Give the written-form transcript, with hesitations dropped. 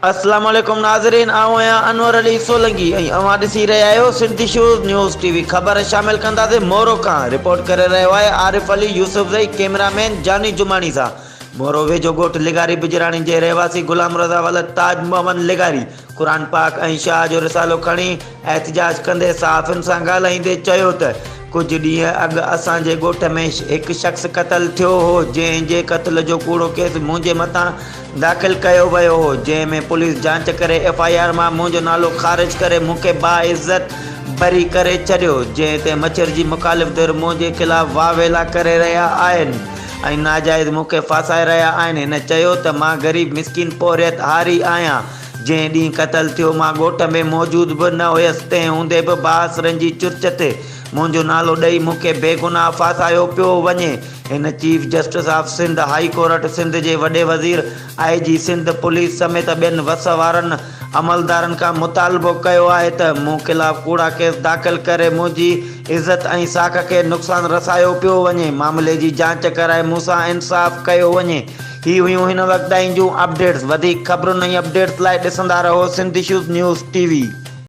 अस्सलाम वालेकुम नाज़रीन, आऊं आहियां अनवर अली सोलंकी ऐं अवां ॾिसी रहिया आहियो सिंधी शूज़ न्यूज़ टीवी। ख़बर शामिल कंदासीं मोरो खां। रिपोर्ट करे रहियो आहे आरिफ अली यूसुफज़ई, कैमरामैन जानी जुमानी सां। मोरो वेझो ॻोठ लिगारी बिजराणी जे रहवासी गुलाम रज़ा वलद ताज मोहम्मद लिगारी क़ुरान पाक ऐं शाह जो रिसालो खणी एहतिजाज कंदे सहाफ़ियुनि सां ॻाल्हाईंदे चयो त कुछ ॾींहं अॻु असांजे ॻोठ में हिकु शख़्स क़तल थियो हो, जंहिंजे क़त्ल जो कूड़ो केस मुंहिंजे मथां दाख़िल कयो वियो हो, जंहिंमें पुलिस जांच करे FIR मां मुंहिंजो नालो ख़ारिज करे मूंखे बाइज़त बरी करे छॾियो, जंहिं ते मच्छर जी मुख़ालिफ़ धਿਰ मुंहिंजे ख़िलाफ़ वावेला करे रहिया आहिनि ऐं नाजाइज़ मूंखे फासाए रहिया आहिनि। हिन चयो त मां ग़रीब मिसकिन पोरियत हारी आहियां। जंहिं ॾींहुं क़तल थियो मां ॻोठ में मौजूदु बि न हुयसि, तंहिं हूंदे बि बासरनि जी चुर्च ते मुंहिंजो नालो ॾेई मूंखे बेगुनाह फासायो पियो वञे। हिन chief justice of Sindh high court Sindh जे वॾे वज़ीर IG सिंध पुलिस समेत ॿियनि वस वारनि अमलदारनि खां मुतालबो कयो आहे त मूं ख़िलाफ़ कूड़ा केस दाख़िल करे मुंहिंजी इज़त ऐं साख खे नुक़सानु रसायो पियो वञे। मामले जी जांच कराए मूंसां इंसाफ़ कयो वञे। ही हुयूं हिन वक़्त जूं अपडेट्स। वधीक ख़बरुनि ऐं अपडेट्स लाइ ॾिसंदा रहो सिंधी शूज़ न्यूज़ TV।